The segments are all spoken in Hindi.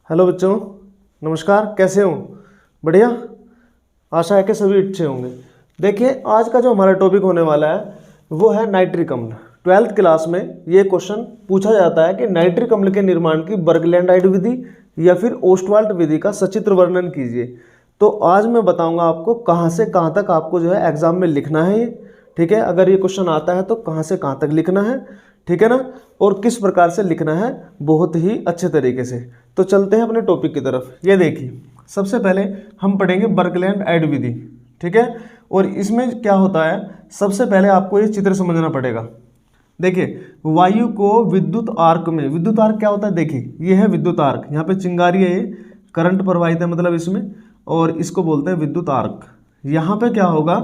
हेलो बच्चों, नमस्कार। कैसे हो? बढ़िया। आशा है कि सभी अच्छे होंगे। देखिए, आज का जो हमारा टॉपिक होने वाला है वो है नाइट्रिक अम्ल। 12th क्लास में ये क्वेश्चन पूछा जाता है कि नाइट्रिक अम्ल के निर्माण की बर्गलैंडाइट विधि या फिर ओस्टवाल्ट विधि का सचित्र वर्णन कीजिए। तो आज मैं बताऊंगा आपको कहाँ से कहाँ तक आपको जो है एग्जाम में लिखना है ये। ठीक है, अगर ये क्वेश्चन आता है तो कहाँ से कहाँ तक लिखना है, ठीक है ना, और किस प्रकार से लिखना है बहुत ही अच्छे तरीके से। तो चलते हैं अपने टॉपिक की तरफ। ये देखिए, सबसे पहले हम पढ़ेंगे बर्गलैंडाइट विधि। ठीक है, और इसमें क्या होता है, सबसे पहले आपको ये चित्र समझना पड़ेगा। देखिए, वायु को विद्युत आर्क में, विद्युत आर्क क्या होता है, देखिए ये है विद्युत आर्क, यहाँ पे चिंगारी है, ये करंट प्रवाहित है मतलब इसमें, और इसको बोलते हैं विद्युत आर्क। यहाँ पे क्या होगा,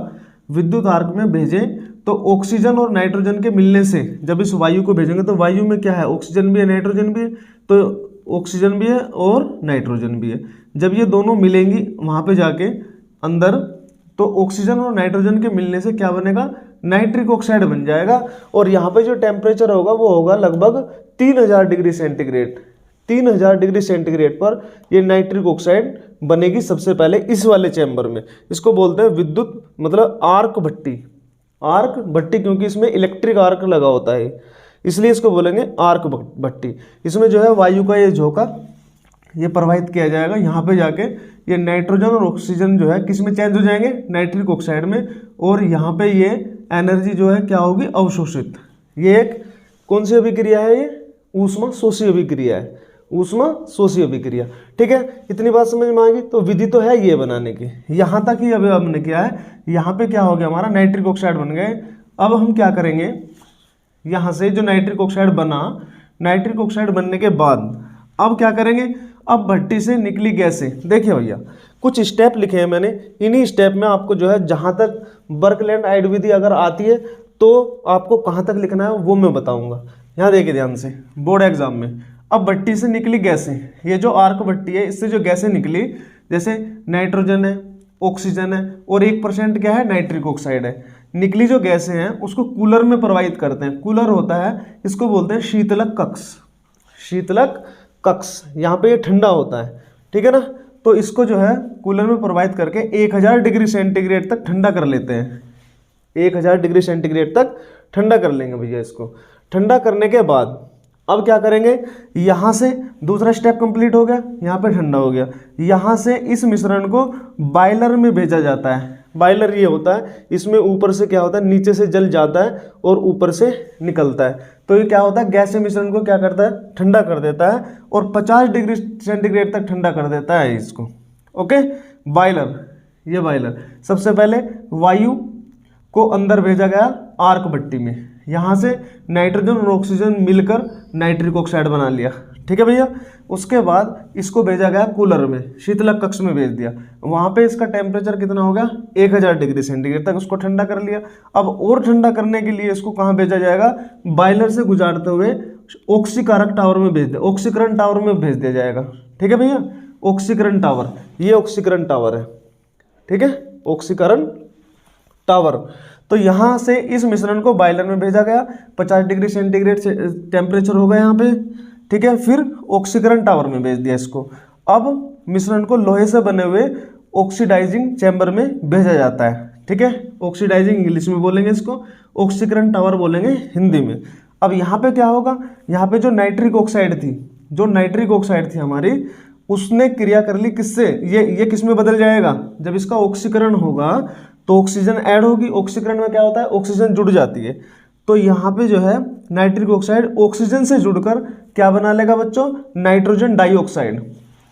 विद्युत आर्क में भेजें तो ऑक्सीजन और नाइट्रोजन के मिलने से जब इस वायु को भेजेंगे तो वायु में क्या है, ऑक्सीजन भी है नाइट्रोजन भी है, तो ऑक्सीजन भी है और नाइट्रोजन भी है। जब ये दोनों मिलेंगी वहाँ पे जाके अंदर, तो ऑक्सीजन और नाइट्रोजन के मिलने से क्या बनेगा, नाइट्रिक ऑक्साइड बन जाएगा। और यहाँ पे जो टेम्परेचर होगा वो होगा लगभग 3000 डिग्री सेंटीग्रेड। 3000 डिग्री सेंटीग्रेड पर ये नाइट्रिक ऑक्साइड बनेगी सबसे पहले इस वाले चैम्बर में। इसको बोलते हैं विद्युत मतलब आर्क भट्टी। आर्क भट्टी क्योंकि इसमें इलेक्ट्रिक आर्क लगा होता है, इसलिए इसको बोलेंगे आर्क भट्टी। इसमें जो है वायु का ये झोंका ये प्रवाहित किया जाएगा, यहाँ पे जाके ये नाइट्रोजन और ऑक्सीजन जो है किस में चेंज हो जाएंगे, नाइट्रिक ऑक्साइड में। और यहाँ पे ये एनर्जी जो है क्या होगी, अवशोषित। ये एक कौन सी अभिक्रिया है, ये ऊष्मा शोषी अभिक्रिया है, ऊष्मा शोषी अभिक्रिया। ठीक है, इतनी बात समझ में आएगी। तो विधि तो है ये बनाने की, यहाँ तक ही अभी हमने किया है। यहाँ पे क्या हो गया, हमारा नाइट्रिक ऑक्साइड बन गए। अब हम क्या करेंगे, यहाँ से जो नाइट्रिक ऑक्साइड बना, नाइट्रिक ऑक्साइड बनने के बाद अब क्या करेंगे, अब भट्टी से निकली गैसें। देखिए भैया, कुछ स्टेप लिखे हैं मैंने, इन्हीं स्टेप में आपको जो है जहाँ तक बर्गलैंडाइट विधि अगर आती है तो आपको कहाँ तक लिखना है वो मैं बताऊंगा। यहाँ देखिए ध्यान से, बोर्ड एग्जाम में। अब भट्टी से निकली गैसें, ये जो आर्क भट्टी है इससे जो गैसें निकली, जैसे नाइट्रोजन है, ऑक्सीजन है और 1% क्या है, नाइट्रिक ऑक्साइड है। निकली जो गैसें हैं उसको कूलर में प्रवाहित करते हैं। कूलर होता है, इसको बोलते हैं शीतलक कक्ष। शीतलक कक्ष, यहाँ पे ये ठंडा होता है, ठीक है ना। तो इसको जो है कूलर में प्रवाहित करके 1000 डिग्री सेंटीग्रेड तक ठंडा कर लेते हैं। 1000 डिग्री सेंटीग्रेड तक ठंडा कर लेंगे भैया। इसको ठंडा करने के बाद अब क्या करेंगे, यहाँ से दूसरा स्टेप कंप्लीट हो गया, यहाँ पे ठंडा हो गया। यहाँ से इस मिश्रण को बॉयलर में भेजा जाता है। बॉयलर ये होता है, इसमें ऊपर से क्या होता है, नीचे से जल जाता है और ऊपर से निकलता है। तो ये क्या होता है, गैसीय मिश्रण को क्या करता है, ठंडा कर देता है और 50 डिग्री सेंटीग्रेड तक ठंडा कर देता है इसको। ओके, बॉयलर, ये बॉयलर। सबसे पहले वायु को अंदर भेजा गया आर्क भट्टी में, यहाँ से नाइट्रोजन और ऑक्सीजन मिलकर नाइट्रिक ऑक्साइड बना लिया। ठीक है भैया। उसके बाद इसको भेजा गया कूलर में, शीतलक कक्ष में भेज दिया। वहाँ पे इसका टेम्परेचर कितना हो गया, 1000 डिग्री सेंटीग्रेड तक उसको ठंडा कर लिया। अब और ठंडा करने के लिए इसको कहाँ भेजा जाएगा, बॉयलर से गुजारते हुए ऑक्सीकारक टावर में भेज दिया, ऑक्सीकरण टावर में भेज दिया जाएगा। ठीक है भैया, ऑक्सीकरण टावर, ये ऑक्सीकरण टावर है, ठीक है, ऑक्सीकरण टावर। तो यहाँ से इस मिश्रण को बॉयलर में भेजा गया, 50 डिग्री सेंटीग्रेड से टेम्परेचर हो गया यहाँ पे, ठीक है। फिर ऑक्सीकरण टावर में भेज दिया इसको। अब मिश्रण को लोहे से बने हुए ऑक्सीडाइजिंग चैम्बर में भेजा जाता है, ठीक है। ऑक्सीडाइजिंग इंग्लिश में बोलेंगे इसको, ऑक्सीकरण टावर बोलेंगे हिंदी में। अब यहाँ पे क्या होगा, यहाँ पे जो नाइट्रिक ऑक्साइड थी, जो नाइट्रिक ऑक्साइड थी हमारी, उसने क्रिया कर ली किससे, ये किस में बदल जाएगा, जब इसका ऑक्सीकरण होगा तो ऑक्सीजन ऐड होगी। ऑक्सीकरण में क्या होता है, ऑक्सीजन जुड़ जाती है। तो यहाँ पे जो है नाइट्रिक ऑक्साइड ऑक्सीजन से जुड़कर क्या बना लेगा बच्चों, नाइट्रोजन डाइऑक्साइड।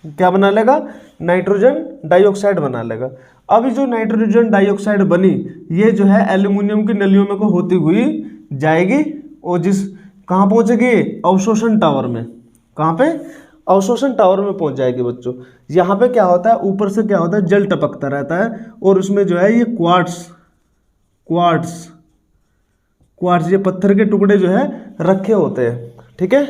क्या बना लेगा, नाइट्रोजन डाइऑक्साइड बना लेगा। अब जो नाइट्रोजन डाइऑक्साइड बनी, ये जो है एल्यूमिनियम की नलियों में को होती हुई जाएगी और कहाँ पहुँचेगी, अवशोषण टावर में। कहाँ पे, अवशोषण टावर में पहुंच जाएगी बच्चों। यहाँ पे क्या होता है, ऊपर से क्या होता है, जल टपकता रहता है और उसमें जो है ये क्वार्ट्स ये पत्थर के टुकड़े जो है रखे होते हैं, ठीक है।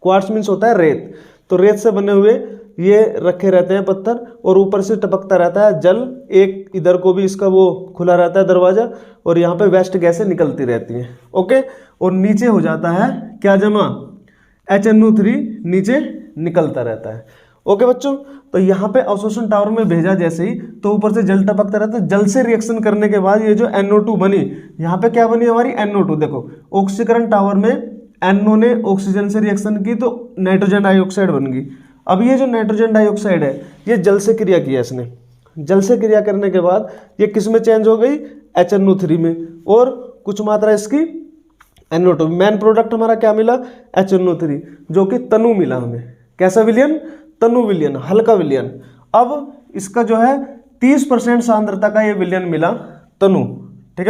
क्वार्ट्स मीन्स होता है रेत, तो रेत से बने हुए ये रखे रहते हैं पत्थर और ऊपर से टपकता रहता है जल। एक इधर को भी इसका वो खुला रहता है दरवाजा और यहाँ पे वेस्ट गैसें निकलती रहती हैं। ओके, और नीचे हो जाता है क्या जमा, HNO3 नीचे निकलता रहता है। ओके बच्चों, तो यहाँ पे अवशोषण टावर में भेजा जैसे ही तो ऊपर से जल टपकता रहता है। जल से रिएक्शन करने के बाद ये जो NO2 बनी, यहाँ पे क्या बनी हमारी NO2। देखो ऑक्सीकरण टावर में NO ने ऑक्सीजन से रिएक्शन की तो नाइट्रोजन डाइऑक्साइड बन गई। अब ये जो नाइट्रोजन डाइऑक्साइड है ये जल से क्रिया किया इसने, जल से क्रिया करने के बाद ये किस में चेंज हो गई, HNO3 में, और कुछ मात्रा इसकी NO2। मेन प्रोडक्ट हमारा क्या मिला, HNO3, जो कि तनु मिला हमें। कैसा विलयन, तनु विलयन, हल्का विलयन। अब इसका जो है 30% सांद्रता का ये विलयन मिला तनु। ठीक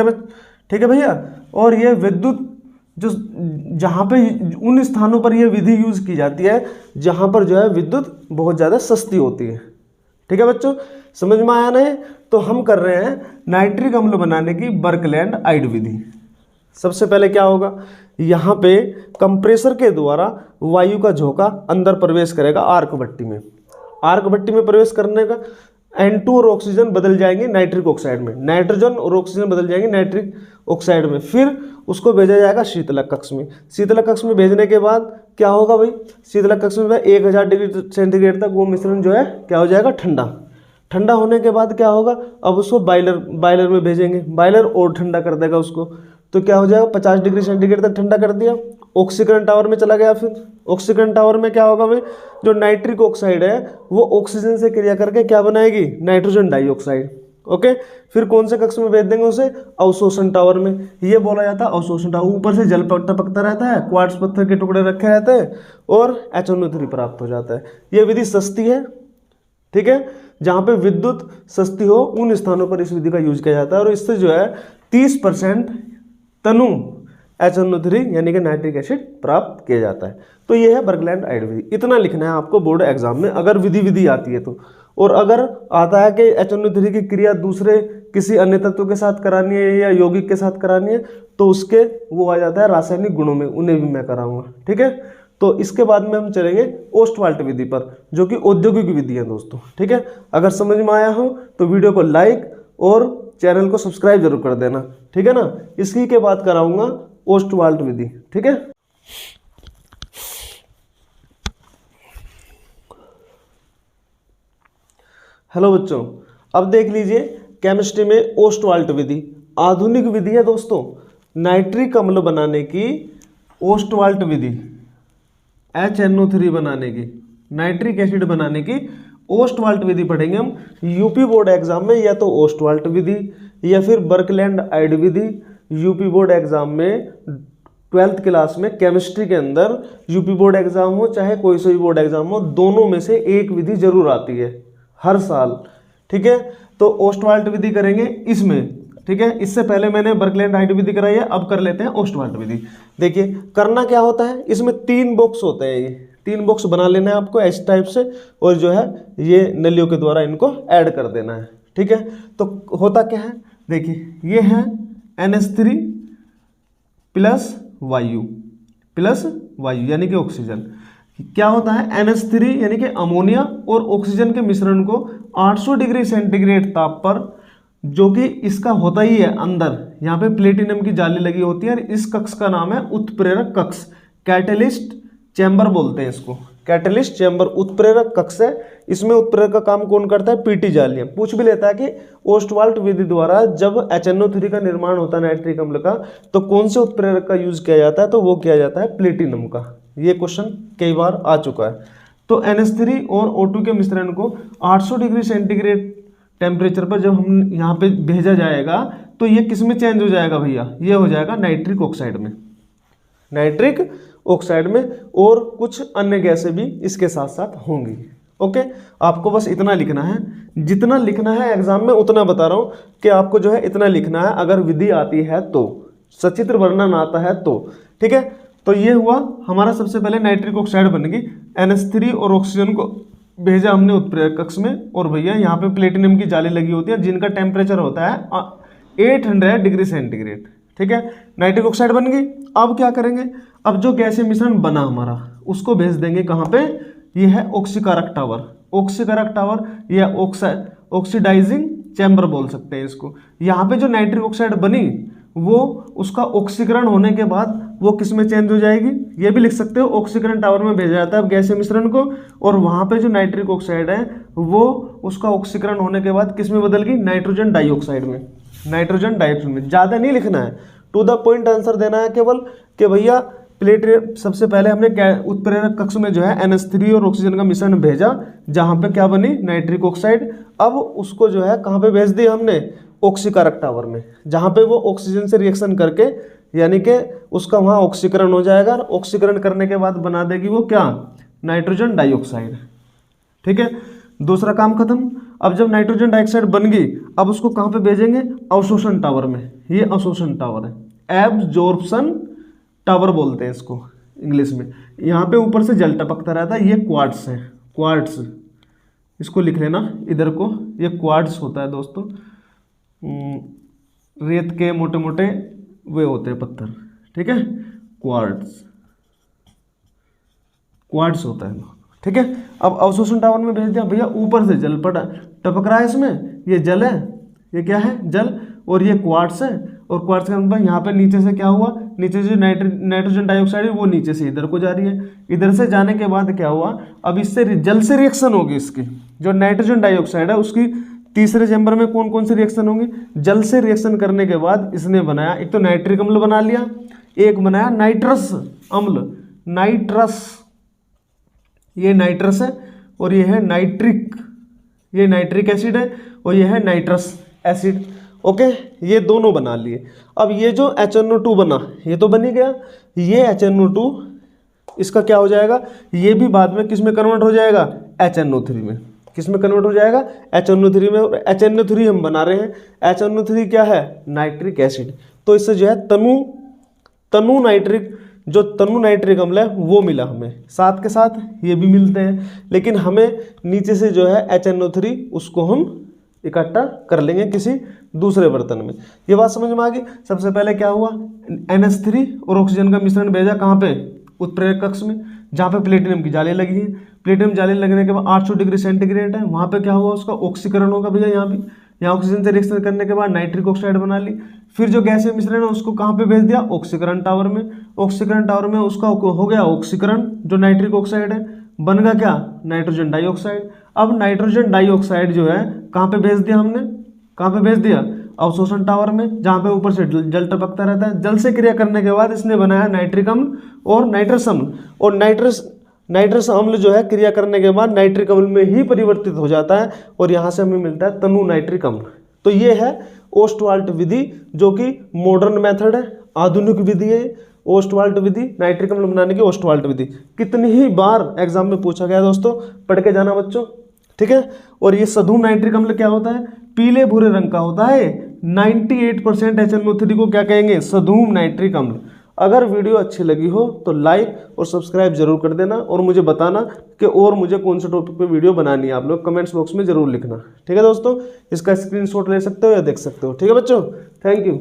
है भैया। और ये विद्युत जो जहाँ पे उन स्थानों पर ये विधि यूज की जाती है जहाँ पर जो है विद्युत बहुत ज़्यादा सस्ती होती है। ठीक है बच्चों, समझ में आया नहीं? तो हम कर रहे हैं नाइट्रिक अम्ल बनाने की बर्कलैंड आइड विधि। सबसे पहले क्या होगा, यहाँ पे कंप्रेसर के द्वारा वायु का झोंका अंदर प्रवेश करेगा आर्क भट्टी में। आर्क भट्टी में प्रवेश करने का N2 और ऑक्सीजन बदल जाएंगे नाइट्रिक ऑक्साइड में, नाइट्रोजन और ऑक्सीजन बदल जाएंगे नाइट्रिक ऑक्साइड में। फिर उसको भेजा जाएगा शीतलक कक्ष में। शीतलक कक्ष में भेजने के बाद क्या होगा भाई, शीतलक कक्ष में 1000 डिग्री सेंटीग्रेड तक वो मिश्रण जो है क्या हो जाएगा, ठंडा। ठंडा होने के बाद क्या होगा, अब उसको बायलर में भेजेंगे। बायलर और ठंडा कर देगा उसको, तो क्या हो जाएगा 50 डिग्री सेंटीग्रेड तक ठंडा कर दिया। ऑक्सीकरण टावर में चला गया। फिर ऑक्सीकरण टावर में क्या होगा भाई, जो नाइट्रिक ऑक्साइड है वो ऑक्सीजन से क्रिया करके क्या बनाएगी, नाइट्रोजन डाइऑक्साइड। ओके, फिर कौन से कक्ष में भेज देंगे उसे, अवशोषण टावर में। ये बोला जाता है अवशोषण टावर। ऊपर से जल टपकता रहता है, क्वार्ट्ज पत्थर के टुकड़े रखे रहते हैं और HNO3 प्राप्त हो जाता है। ये विधि सस्ती है। ठीक है, जहाँ पे विद्युत सस्ती हो उन स्थानों पर इस विधि का यूज किया जाता है। और इससे जो है 30% तनु HNO3 यानी कि नाइट्रिक एसिड प्राप्त किया जाता है। तो ये है बर्कलैंड आइड विधि। इतना लिखना है आपको बोर्ड एग्जाम में, अगर विधि आती है तो। और अगर आता है कि HNO3 की क्रिया दूसरे किसी अन्य तत्व के साथ करानी है या यौगिक के साथ करानी है तो उसके वो आ जाता है रासायनिक गुणों में, उन्हें भी मैं कराऊंगा। ठीक है, तो इसके बाद में हम चलेंगे ओस्टवाल्ट विधि पर, जो कि औद्योगिक विधि है दोस्तों। ठीक है, अगर समझ में आया हो तो वीडियो को लाइक और चैनल को सब्सक्राइब जरूर कर देना। ठीक है ना, इसी के बाद कराऊंगा ओस्टवाल्ट विधि। ठीक है, हेलो बच्चों, अब देख लीजिए केमिस्ट्री में ओस्टवाल्ट विधि आधुनिक विधि है दोस्तों। नाइट्रिक अम्ल बनाने की ओस्टवाल्ट विधि, HNO3 बनाने की, नाइट्रिक एसिड बनाने की ओस्टवाल्ट विधि पढ़ेंगे हम यूपी बोर्ड एग्जाम में। या तो ओस्टवाल्ट विधि या फिर बर्कलैंड आइड विधि। यूपी बोर्ड एग्जाम में 12th क्लास में केमिस्ट्री के अंदर यूपी बोर्ड एग्जाम हो चाहे कोई सा भी बोर्ड एग्जाम हो, दोनों में से एक विधि जरूर आती है हर साल। ठीक है, तो ओस्टवाल्ट विधि करेंगे इसमें। ठीक है, इससे पहले मैंने बर्कलैंड आइड विधि कराई है, अब कर लेते हैं ओस्टवाल्ट विधि। देखिए करना क्या होता है, इसमें 3 बॉक्स होते हैं। ये 3 बॉक्स बना लेना है आपको इस टाइप से, और जो है ये नलियों के द्वारा इनको ऐड कर देना है। ठीक है, तो होता क्या है, देखिए ये है NH3 प्लस वायु यानी कि ऑक्सीजन। क्या होता है, NH3 यानी कि अमोनिया और ऑक्सीजन के मिश्रण को 800 डिग्री सेंटीग्रेड ताप पर, जो कि इसका होता ही है अंदर, यहाँ पे प्लेटिनम की जाली लगी होती है। इस कक्ष का नाम है उत्प्रेरक कक्ष, कैटलिस्ट चैम्बर बोलते हैं इसको। कैटलिस्ट चैम्बर उत्प्रेरक कक्ष है। इसमें उत्प्रेरक का काम कौन करता है, पीटी जालियां। पूछ भी लेता है कि ओस्टवाल्ट विधि द्वारा जब HNO3 का निर्माण होता है नाइट्रिक अम्ल का, तो कौन से उत्प्रेरक का यूज किया जाता है, तो वो किया जाता है प्लेटिनम का। ये क्वेश्चन कई बार आ चुका है। तो NH3 और O2 के मिश्रण को 800 डिग्री सेंटीग्रेड टेम्परेचर पर जब हम यहाँ पे भेजा जाएगा तो ये किस में चेंज हो जाएगा भैया, ये हो जाएगा नाइट्रिक ऑक्साइड में, नाइट्रिक ऑक्साइड में। और कुछ अन्य गैसें भी इसके साथ साथ होंगी। ओके, आपको बस इतना लिखना है, जितना लिखना है एग्जाम में उतना बता रहा हूँ कि आपको जो है इतना लिखना है। अगर विधि आती है तो, सचित्र वर्णन आता है तो। ठीक है, तो ये हुआ हमारा। सबसे पहले नाइट्रिक ऑक्साइड बन गई, NH3 और ऑक्सीजन को भेजा हमने उत्प्रेरक कक्ष में। और भैया यहाँ पे प्लेटिनम की जाली लगी होती है जिनका टेम्परेचर होता है 800 डिग्री सेंटीग्रेड। ठीक है, नाइट्रिक ऑक्साइड बन गई। अब क्या करेंगे, अब जो गैसीय मिश्रण बना हमारा उसको भेज देंगे कहाँ पे, ये है ऑक्सीकारक टावर। ऑक्सीकारक टावर या ऑक्सीडाइजिंग चैम्बर बोल सकते हैं इसको। यहाँ पे जो नाइट्रिक ऑक्साइड बनी वो उसका ऑक्सीकरण होने के बाद वो किस में चेंज हो जाएगी, ये भी लिख सकते हो, ऑक्सीकरण टावर में भेजा जाता है गैसीय मिश्रण को, और वहाँ पे जो नाइट्रिक ऑक्साइड है वो उसका ऑक्सीकरण होने के बाद किस में बदल गई, नाइट्रोजन डाइऑक्साइड में, नाइट्रोजन डाइऑक्साइड में। ज़्यादा नहीं लिखना है, टू द पॉइंट आंसर देना है केवल कि भैया प्लेट, सबसे पहले हमने उत्प्रेरक कक्ष में जो है NH3 और ऑक्सीजन का मिश्रण भेजा, जहाँ पे क्या बनी, नाइट्रिक ऑक्साइड। अब उसको जो है कहाँ पे भेज दिया हमने, ऑक्सीकारक टावर में, जहाँ पे वो ऑक्सीजन से रिएक्शन करके यानी कि उसका वहाँ ऑक्सीकरण हो जाएगा, ऑक्सीकरण करने के बाद बना देगी वो क्या, नाइट्रोजन डाइऑक्साइड। ठीक है, दूसरा काम खत्म। अब जब नाइट्रोजन डाइऑक्साइड बन गई, अब उसको कहाँ पे भेजेंगे, अवशोषण टावर में। ये अवशोषण टावर है, एब्जॉर्प्शन टावर बोलते हैं इसको इंग्लिश में। यहाँ पे ऊपर से जल टपकता रहता है, ये क्वार्ट्स है, क्वार्ट्स, इसको लिख लेना इधर को, ये क्वार्ट्स होता है दोस्तों। रेत के मोटे मोटे वे होते हैं पत्थर, ठीक है, क्वार्ट्स, क्वार्ट्स होता है, ठीक है। अब अवशोषण टावर में भेज दिया भैया, ऊपर से जल पड़ा टपक रहा है, इसमें ये जल है, ये क्या है, जल, और ये क्वार्ट्स है, और क्वार्ट्स के अंदर यहाँ पे नीचे से क्या हुआ, नीचे से नाइट्रोजन डाइऑक्साइड है वो नीचे से इधर को जा रही है, इधर से जाने के बाद क्या हुआ, अब इससे जल से रिएक्शन होगी, इसकी जो नाइट्रोजन डाइऑक्साइड है उसकी तीसरे चैम्बर में कौन कौन सी रिएक्शन होंगी, जल से रिएक्शन करने के बाद इसने बनाया, एक तो नाइट्रिक अम्ल बना लिया, एक बनाया नाइट्रस अम्ल, नाइट्रस, ये नाइट्रस है, और ये है नाइट्रिक, ये नाइट्रिक एसिड है, और ये है नाइट्रस एसिड। ओके, ये दोनों बना लिए। अब ये जो HNO2 बना, ये तो बन ही गया, ये HNO2 इसका क्या हो जाएगा, ये भी बाद में किस में कन्वर्ट हो जाएगा, HNO3 में, किस में कन्वर्ट हो जाएगा, HNO3 में। और HNO3 हम बना रहे हैं, HNO3 क्या है, नाइट्रिक एसिड। तो इससे जो है तनु नाइट्रिक, जो तनु नाइट्रिक अम्ल है वो मिला हमें, साथ के साथ ये भी मिलते हैं, लेकिन हमें नीचे से जो है HNO3 उसको हम इकट्ठा कर लेंगे किसी दूसरे बर्तन में। ये बात समझ में आ गई। सबसे पहले क्या हुआ, NH3 और ऑक्सीजन का मिश्रण भेजा कहाँ पे, उत्प्रेरक कक्ष में, जहाँ पे प्लेटिनम की जाली लगी है। प्लेटिनम जाली लगने के बाद 800 डिग्री सेंटीग्रेड है, वहाँ पे क्या हुआ, उसका ऑक्सीकरण होगा भैया, यहाँ ऑक्सीजन से रिएक्शन करने के बाद नाइट्रिक ऑक्साइड बना ली। फिर जो गैसीय मिश्रण है उसको कहाँ पे भेज दिया, ऑक्सीकरण टावर में। ऑक्सीकरण टावर में उसका हो गया ऑक्सीकरण, जो नाइट्रिक ऑक्साइड है, बन गया क्या, नाइट्रोजन डाइऑक्साइड। अब नाइट्रोजन डाइऑक्साइड जो है कहाँ पे भेज दिया हमने, कहाँ पे भेज दिया, अवशोषण टावर में, जहाँ पे ऊपर से जल टपकता रहता है। जल से क्रिया करने के बाद इसने बनाया नाइट्रिक अम्ल और नाइट्रस अम्ल, और नाइट्रस अम्ल जो है क्रिया करने के बाद नाइट्रिक अम्ल में ही परिवर्तित हो जाता है, और यहाँ से हमें मिलता है तनु नाइट्रिक अम्ल। तो ये है ओस्टवाल्ट विधि, जो कि मॉडर्न मेथड है, आधुनिक विधि है ओस्टवाल्ट विधि, नाइट्रिक अम्ल बनाने की ओस्टवाल्ट विधि। कितनी ही बार एग्जाम में पूछा गया दोस्तों, पढ़ के जाना बच्चों, ठीक है। और ये सधुम नाइट्रिक अम्ल क्या होता है, पीले भूरे रंग का होता है। 98% HNO3 को क्या कहेंगे, सधुम नाइट्रिक अम्ल। अगर वीडियो अच्छी लगी हो तो लाइक और सब्सक्राइब जरूर कर देना, और मुझे बताना कि और मुझे कौन से टॉपिक पे वीडियो बनानी है, आप लोग कमेंट्स बॉक्स में जरूर लिखना, ठीक है दोस्तों। इसका स्क्रीनशॉट ले सकते हो या देख सकते हो, ठीक है बच्चों, थैंक यू।